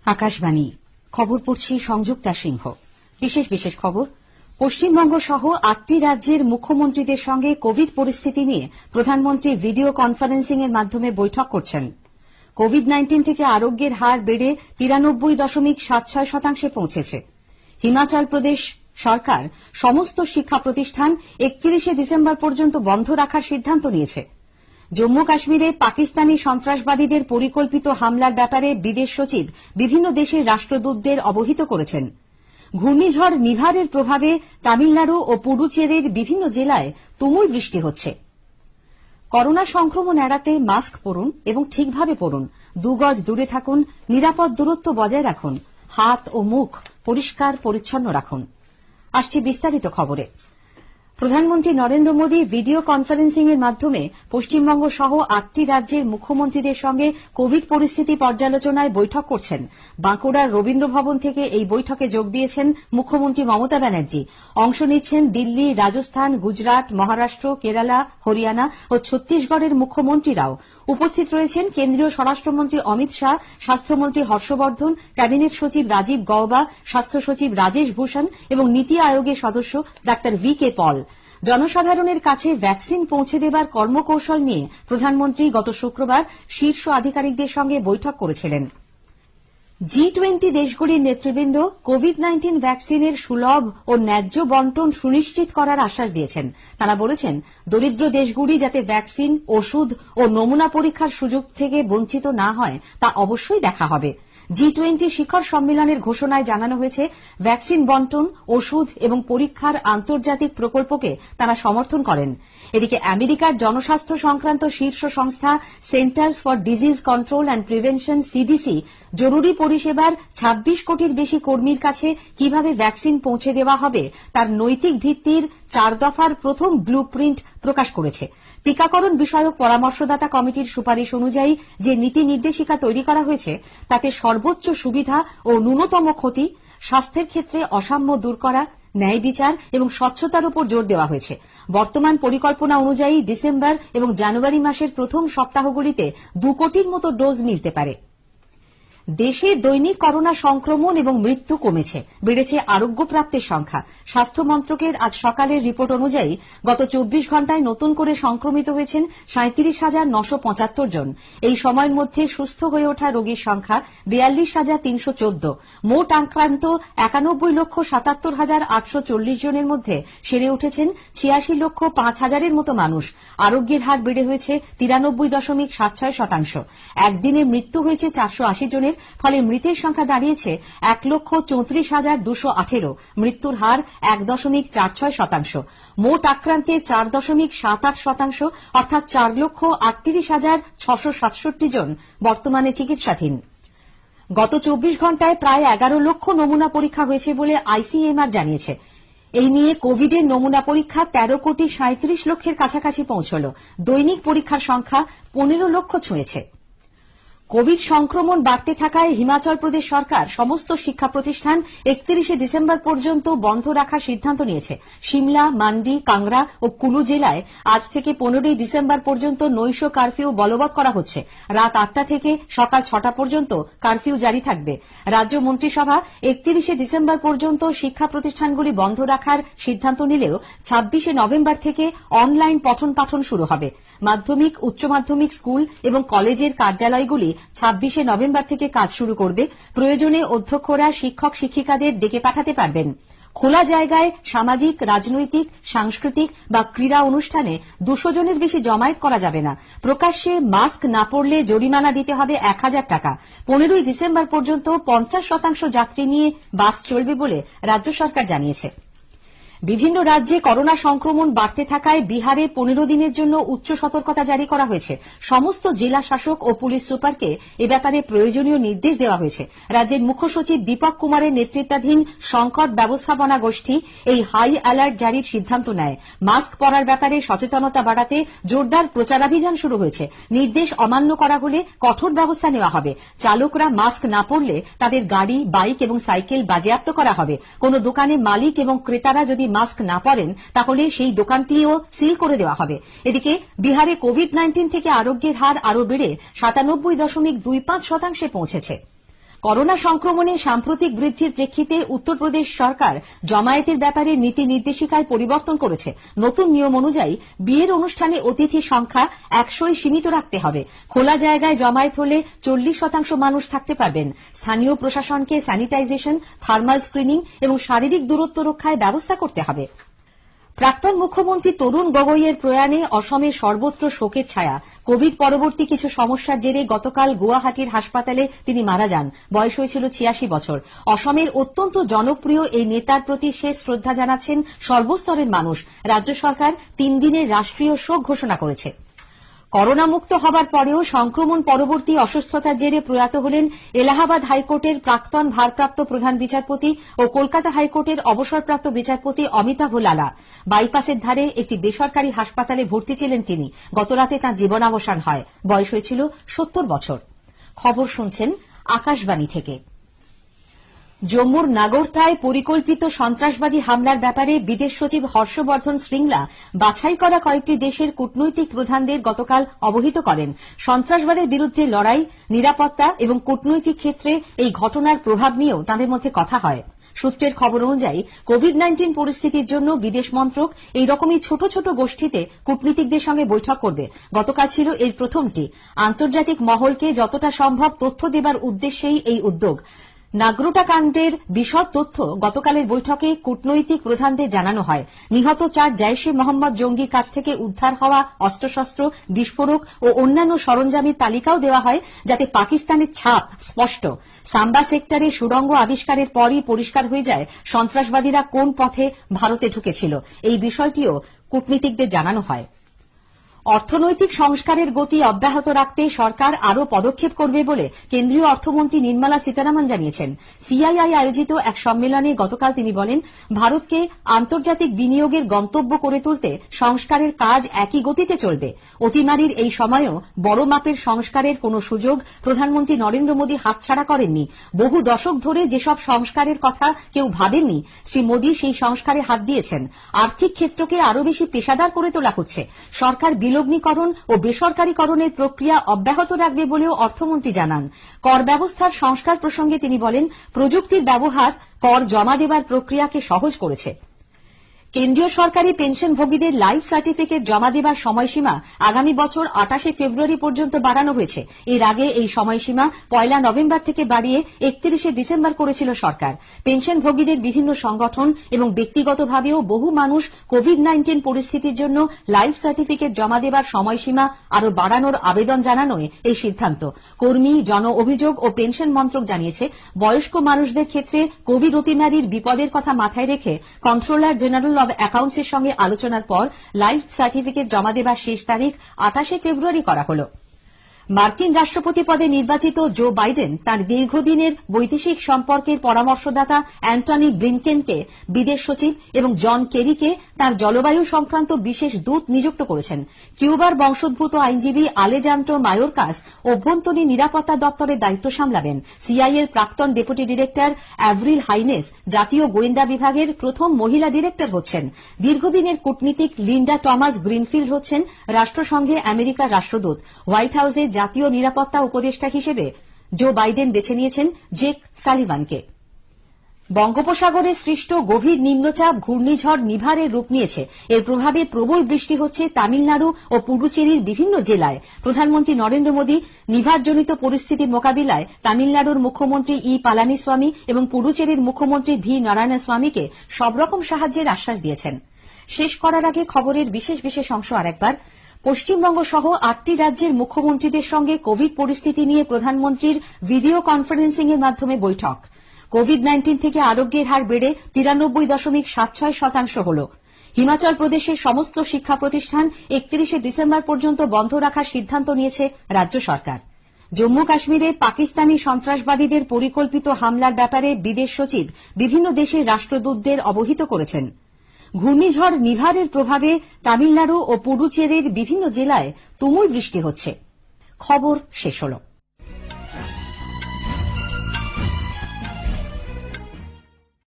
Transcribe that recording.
আকাশবাণী খবর পড়ছি সংযুক্তা সিংহ। বিশেষ খবর। পশ্চিমবঙ্গ সহ ৮টি রাজ্যের মুখ্যমন্ত্রীদের সঙ্গে কোভিড পরিস্থিতি নিয়ে প্রধানমন্ত্রী ভিডিও কনফারেন্সিং এর মাধ্যমে বৈঠক করছেন। কোভিড-19 থেকে আরোগ্যের হার বেড়ে 93.76% পৌঁছেছে। হিমাচল প্রদেশ সরকার সমস্ত শিক্ষা প্রতিষ্ঠান 31 ডিসেম্বর পর্যন্ত বন্ধ রাখার সিদ্ধান্ত নিয়েছে। জম্মু কাশ্মীরে পাকিস্তানি সন্ত্রাসবাদীদের পরিকল্পিত হামলার ব্যাপারে বিদেশ সচিব বিভিন্ন দেশের রাষ্ট্রদূতদের অবহিত করেছেন। ঘূর্ণিঝড় নিভারের প্রভাবে তামিলনাড়ু ও পুডুচেরির বিভিন্ন জেলায় তুমুল বৃষ্টি হচ্ছে। করোনা সংক্রমণ এড়াতে মাস্ক পরুন এবং ঠিকভাবে পরুন, 2 গজ দূরে থাকুন, নিরাপদ দূরত্ব বজায় রাখুন, হাত ও মুখ পরিষ্কার পরিচ্ছন্ন রাখুন। আসছে বিস্তারিত খবরে। প্রধানমন্ত্রী নরেন্দ্র মোদী ভিডিও কনফারেন্সিং এর মাধ্যমে পশ্চিমবঙ্গ সহ ৮টি রাজ্যের মুখ্যমন্ত্রীদের সঙ্গে কোভিড পরিস্থিতি পর্যালোচনায় বৈঠক করছেন। বাঁকুড়ার রবীন্দ্র ভবন থেকে এই বৈঠকে যোগ দিয়েছেন মুখ্যমন্ত্রী মমতা ব্যানার্জি। অংশ নিচ্ছেন দিল্লি, রাজস্থান, গুজরাট, মহারাষ্ট্র, কেরালা, হরিয়ানা ও ছত্তিশগড়ের মুখ্যমন্ত্রীরাও। উপস্থিত রয়েছেন কেন্দ্রীয় স্বরাষ্ট্রমন্ত্রী অমিত শাহ, স্বাস্থ্যমন্ত্রী হর্ষবর্ধন, ক্যাবিনেট সচিব রাজীব গওবা, স্বাস্থ্য সচিব রাজেশ ভূষণ এবং নীতি আয়োগের সদস্য ডা ভি কে পল। জনসাধারণের কাছে ভ্যাকসিন পৌঁছে দেবার কর্মকৌশল নিয়ে প্রধানমন্ত্রী গত শুক্রবার শীর্ষ আধিকারিকদের সঙ্গে বৈঠক করেছিলেন। G20 দেশগুলির নেতৃবৃন্দ কোভিড-19 ভ্যাকসিনের সুলভ ও ন্যায্য বন্টন সুনিশ্চিত করার আশ্বাস দিয়েছেন। তারা বলেছেন, দরিদ্র দেশগুলি যাতে ভ্যাকসিন, ওষুধ ও নমুনা পরীক্ষার সুযোগ থেকে বঞ্চিত না হয় তা অবশ্যই দেখা হবে। G20 শিখর সম্মেলনের ঘোষণায় জানানো হয়েছে, ভ্যাকসিন বন্টন, ওষুধ এবং পরীক্ষার আন্তর্জাতিক প্রকল্পকে তারা সমর্থন করেন। এদিকে আমেরিকার জনস্বাস্থ্য সংক্রান্ত শীর্ষ সংস্থা Centers for Disease Control and Prevention CDC জরুরি পরিষেবার ২৬ কোটির বেশি কর্মীর কাছে কিভাবে ভ্যাকসিন পৌঁছে দেওয়া হবে তার নৈতিক ভিত্তির 4 দফার প্রথম ব্লু প্রিন্ট প্রকাশ করেছে। টিকাকরণ বিষয়ক পরামর্শদাতা কমিটির সুপারিশ অনুযায়ী যে নীতি নির্দেশিকা তৈরি করা হয়েছে তাতে সর্বোচ্চ সুবিধা ও ন্যূনতম ক্ষতি, স্বাস্থ্যের ক্ষেত্রে অসাম্য দূর করা, ন্যায় বিচার এবং স্বচ্ছতার উপর জোর দেওয়া হয়েছে। বর্তমান পরিকল্পনা অনুযায়ী ডিসেম্বর এবং জানুয়ারি মাসের প্রথম সপ্তাহগুলিতে 2 কোটির মতো ডোজ মিলতে পারে। দেশে দৈনিক করোনা সংক্রমণ এবং মৃত্যু কমেছে, বেড়েছে আরোগ্য প্রাপ্তের সংখ্যা। স্বাস্থ্য মন্ত্রকের আজ সকালের রিপোর্ট অনুযায়ী গত 24 ঘণ্টায় নতুন করে সংক্রমিত হয়েছেন 37,975 জন। এই সময়ের মধ্যে সুস্থ হয়ে ওঠা রোগীর সংখ্যা 42,314। মোট আক্রান্ত 91,77,840 জনের মধ্যে সেরে উঠেছেন 86,05,000-এর মতো মানুষ। আরোগ্যের হার বেড়ে হয়েছে 93.76%। একদিনে মৃত্যু হয়েছে 480 জনের, ফলে মৃতের সংখ্যা দাঁড়িয়েছে 1,34,218। মৃত্যুর হার 1.46%। মোট আক্রান্তের 4.78%, অর্থাৎ 4,38,667 জন বর্তমানে চিকিৎসাধীন। গত 24 ঘণ্টায় প্রায় 11 লক্ষ নমুনা পরীক্ষা হয়েছে বলে আইসিএমআর জানিয়েছে। এই নিয়ে কোভিডের নমুনা পরীক্ষা 13,37 লক্ষের কাছাকাছি পৌঁছল। দৈনিক পরীক্ষার সংখ্যা 15 লক্ষ ছুঁয়েছে। কোভিড সংক্রমণ বাড়তে থাকায় হিমাচল প্রদেশ সরকার সমস্ত শিক্ষা প্রতিষ্ঠান 31 ডিসেম্বর পর্যন্ত বন্ধ রাখার সিদ্ধান্ত নিয়েছে। সিমলা, মান্ডি, কাংড়া ও কুলু জেলায় আজ থেকে 15 ডিসেম্বর পর্যন্ত নৈশ কারফিউ বলবৎ করা হচ্ছে। রাত 8টা থেকে সকাল 6টা পর্যন্ত কারফিউ জারি থাকবে। রাজ্য মন্ত্রিসভা 31 ডিসেম্বর পর্যন্ত শিক্ষা প্রতিষ্ঠানগুলি বন্ধ রাখার সিদ্ধান্ত নিলেও 26 নভেম্বর থেকে অনলাইন পঠন পাঠন শুরু হবে। মাধ্যমিক, উচ্চ মাধ্যমিক স্কুল এবং কলেজের কার্যালয়গুলি 26 নভেম্বর থেকে কাজ শুরু করবে। প্রয়োজনে অধ্যক্ষরা শিক্ষক শিক্ষিকাদের ডেকে পাঠাতে পারবেন। খোলা জায়গায় সামাজিক, রাজনৈতিক, সাংস্কৃতিক বা ক্রীড়া অনুষ্ঠানে 200 জনের বেশি জমায়েত করা যাবে না। প্রকাশ্যে মাস্ক না পরলে জরিমানা দিতে হবে 1,000 টাকা। 15 ডিসেম্বর পর্যন্ত 50% যাত্রী নিয়ে বাস চলবে বলে রাজ্য সরকার জানিয়েছে। বিভিন্ন রাজ্যে করোনা সংক্রমণ বাড়তে থাকায় বিহারে 15 দিনের জন্য উচ্চ সতর্কতা জারি করা হয়েছে। সমস্ত জেলা শাসক ও পুলিশ সুপারকে এ ব্যাপারে প্রয়োজনীয় নির্দেশ দেওয়া হয়েছে। রাজ্যের মুখ্য সচিব দীপক কুমারের নেতৃত্বাধীন সংকট ব্যবস্থাপনা গোষ্ঠী এই হাই অ্যালার্ট জারির সিদ্ধান্ত নেয়। মাস্ক পরার ব্যাপারে সচেতনতা বাড়াতে জোরদার প্রচারাভিযান শুরু হয়েছে। নির্দেশ অমান্য করা হলে কঠোর ব্যবস্থা নেওয়া হবে। চালকরা মাস্ক না পরলে তাদের গাড়ি, বাইক এবং সাইকেল বাজেয়াপ্ত করা হবে। কোন দোকানে মালিক এবং ক্রেতারা যদি মাস্ক না পরেন তাহলে সেই দোকানটিও সিল করে দেওয়া হবে। এদিকে বিহারে কোভিড-19 থেকে আরোগ্যের হার আরও বেড়ে 97.25% পৌঁছেছে। করোনা সংক্রমণে সাম্প্রতিক বৃদ্ধির প্রেক্ষিতে উত্তরপ্রদেশ সরকার জমায়েতের ব্যাপারে নীতি নির্দেশিকায় পরিবর্তন করেছে। নতুন নিয়ম অনুযায়ী বিয়ের অনুষ্ঠানে অতিথির সংখ্যা 100 সীমিত রাখতে হবে। খোলা জায়গায় জমায়েত হলে 40% মানুষ থাকতে পারবেন। স্থানীয় প্রশাসনকে স্যানিটাইজেশন, থার্মাল স্ক্রিনিং এবং শারীরিক দূরত্ব রক্ষায় ব্যবস্থা করতে হবে। প্রাক্তন মুখ্যমন্ত্রী তরুণ গগৈয়ের প্রয়াণে অসমে সর্বত্র শোকের ছায়া। কোভিড পরবর্তী কিছু সমস্যার জেরে গতকাল গুয়াহাটির হাসপাতালে তিনি মারা যান। বয়স হয়েছিল 86 বছর। অসমের অত্যন্ত জনপ্রিয় এই নেতার প্রতি শেষ শ্রদ্ধা জানাচ্ছেন সর্বস্তরের মানুষ। রাজ্য সরকার 3 দিনের রাষ্ট্রীয় শোক ঘোষণা করেছে। করোনা মুক্ত হবার পরেও সংক্রমণ পরবর্তী অসুস্থতার জেরে প্রয়াত হলেন এলাহাবাদ হাইকোর্টের প্রাক্তন ভারপ্রাপ্ত প্রধান বিচারপতি ও কলকাতা হাইকোর্টের অবসরপ্রাপ্ত বিচারপতি অমিতাভ লালা। বাইপাসের ধারে একটি বেসরকারি হাসপাতালে ভর্তি ছিলেন তিনি। গতরাতে তাঁর জীবনাবসান হয়। বয়স হয়েছিল 70 বছর। খবর শুনছেন আকাশবাণী থেকে। জম্মুর নাগরটায় পরিকল্পিত সন্ত্রাসবাদী হামলার ব্যাপারে বিদেশ সচিব হর্ষবর্ধন শ্রিংলা বাছাই করা কয়েকটি দেশের কূটনৈতিক প্রধানদের গতকাল অবহিত করেন। সন্ত্রাসবাদের বিরুদ্ধে লড়াই, নিরাপত্তা এবং কূটনৈতিক ক্ষেত্রে এই ঘটনার প্রভাব নিয়েও তাঁদের মধ্যে কথা হয়। সূত্রের খবর অনুযায়ী কোভিড-19 পরিস্থিতির জন্য বিদেশ মন্ত্রক এই রকমই ছোট ছোট গোষ্ঠীতে কূটনীতিকদের সঙ্গে বৈঠক করবে। গতকাল ছিল এর প্রথমটি। আন্তর্জাতিক মহলকে যতটা সম্ভব তথ্য দেবার উদ্দেশ্যেই এই উদ্যোগ। নাগরোটা কাণ্ডের বিশদ তথ্য গতকালের বৈঠকে কূটনৈতিক প্রধানদের জানানো হয়। নিহত 4 জৈশ-ই মোহাম্মদ জঙ্গির কাছ থেকে উদ্ধার হওয়া অস্ত্রশস্ত্র, বিস্ফোরক ও অন্যান্য সরঞ্জামের তালিকাও দেওয়া হয়, যাতে পাকিস্তানের ছাপ স্পষ্ট। সাম্বা সেক্টরে সুড়ঙ্গ আবিষ্কারের পরই পরিষ্কার হয়ে যায় সন্ত্রাসবাদীরা কোন পথে ভারতে ঢুকেছিল। এই বিষয়টিও কূটনীতিকদের জানানো হয়। অর্থনৈতিক সংস্কারের গতি অব্যাহত রাখতে সরকার আরও পদক্ষেপ করবে বলে কেন্দ্রীয় অর্থমন্ত্রী নির্মলা সীতারামন জানিয়েছেন। সিআইআই আয়োজিত এক সম্মেলনে গতকাল তিনি বলেন, ভারতকে আন্তর্জাতিক বিনিয়োগের গন্তব্য করে তুলতে সংস্কারের কাজ একই গতিতে চলবে। অতিমারির এই সময়েও বড় মাপের সংস্কারের কোনো সুযোগ প্রধানমন্ত্রী নরেন্দ্র মোদী হাতছাড়া করেননি। বহু দশক ধরে যেসব সংস্কারের কথা কেউ ভাবেননি, শ্রী মোদী সেই সংস্কারে হাত দিয়েছেন। আর্থিক ক্ষেত্রকে আরও বেশি পেশাদার করে তোলা হচ্ছে। সরকার বিলগ্নীকরণ ও বেসরকারীকরণের প্রক্রিয়া অব্যাহত রাখবে বলেও অর্থমন্ত্রী জানান। কর ব্যবস্থার সংস্কার প্রসঙ্গে তিনি বলেন, প্রযুক্তির ব্যবহার কর জমা দেবার প্রক্রিয়াকে সহজ করেছে। কেন্দ্রীয় সরকারি পেনশনভোগীদের লাইফ সার্টিফিকেট জমা দেবার সময়সীমা আগামী বছর 28 ফেব্রুয়ারি পর্যন্ত বাড়ানো হয়েছে। এর আগে এই সময়সীমা 1 নভেম্বর থেকে বাড়িয়ে 31 ডিসেম্বর করেছিল সরকার। পেনশনভোগীদের বিভিন্ন সংগঠন এবং ব্যক্তিগতভাবেও বহু মানুষ কোভিড-19 পরিস্থিতির জন্য লাইফ সার্টিফিকেট জমা দেবার সময়সীমা আরও বাড়ানোর আবেদন জানানোয় এই সিদ্ধান্ত। কর্মী, জন অভিযোগ ও পেনশন মন্ত্রক জানিয়েছে, বয়স্ক মানুষদের ক্ষেত্রে কোভিড অতিমারির বিপদের কথা মাথায় রেখে কন্ট্রোলার জেনারেল অ্যাকাউন্টসের সঙ্গে আলোচনার পর লাইফ সার্টিফিকেট জমা দেবার শেষ তারিখ 28 ফেব্রুয়ারি করা হল। মার্কিন রাষ্ট্রপতি পদে নির্বাচিত জো বাইডেন তাঁর দীর্ঘদিনের বৈদেশিক সম্পর্কের পরামর্শদাতা অ্যান্টনি ব্লিনকেনকে বিদেশ সচিব এবং জন কেরিকে তাঁর জলবায়ু সংক্রান্ত বিশেষ দূত নিযুক্ত করেছেন। কিউবার বংশোদ্ভূত আইনজীবী আলেজান্দ্রো মায়োরকাস অভ্যন্তরীণ নিরাপত্তা দপ্তরের দায়িত্ব সামলাবেন। সিআইএর প্রাক্তন ডেপুটি ডিরেক্টর অ্যাভরিল হাইনেস জাতীয় গোয়েন্দা বিভাগের প্রথম মহিলা ডিরেক্টর হচ্ছেন। দীর্ঘদিনের কূটনীতিক লিন্ডা টমাস গ্রিনফিল্ড হচ্ছেন রাষ্ট্রসংঘে আমেরিকার রাষ্ট্রদূত। হোয়াইট হাউসে জাতীয় নিরাপত্তা উপদেষ্টা হিসেবে জো বাইডেন বেছে নিয়েছেন জেক সালিভানকে। বঙ্গোপসাগরে সৃষ্ট গভীর নিম্নচাপ ঘূর্ণিঝড় নিভারের রূপ নিয়েছে। এর প্রভাবে প্রবল বৃষ্টি হচ্ছে তামিলনাড়ু ও পুডুচেরির বিভিন্ন জেলায়। প্রধানমন্ত্রী নরেন্দ্র মোদী নিভারজনিত পরিস্থিতির মোকাবিলায় তামিলনাড়ুর মুখ্যমন্ত্রী ই পালানিস্বামী এবং পুডুচেরির মুখ্যমন্ত্রী ভি নারায়ণস্বামীকে সব রকম সাহায্যের আশ্বাস দিয়েছেন। শেষ করার আগে খবরের বিশেষ অংশ আরেকবার। পশ্চিমবঙ্গ সহ 8টি রাজ্যের মুখ্যমন্ত্রীদের সঙ্গে কোভিড পরিস্থিতি নিয়ে প্রধানমন্ত্রীর ভিডিও কনফারেন্সিং এর মাধ্যমে বৈঠক। কোভিড-19 থেকে আরোগ্যের হার বেড়ে 93.76% হল। হিমাচল প্রদেশের সমস্ত শিক্ষা প্রতিষ্ঠান 31 ডিসেম্বর পর্যন্ত বন্ধ রাখার সিদ্ধান্ত নিয়েছে রাজ্য সরকার। জম্মু কাশ্মীরে পাকিস্তানি সন্ত্রাসবাদীদের পরিকল্পিত হামলার ব্যাপারে বিদেশ সচিব বিভিন্ন দেশের রাষ্ট্রদূতদের অবহিত করেছেন। ঘূর্ণিঝড় নিভারের প্রভাবে তামিলনাড়ু ও পুডুচেরির বিভিন্ন জেলায় তুমুল বৃষ্টি হচ্ছে। খবর শেষ হল।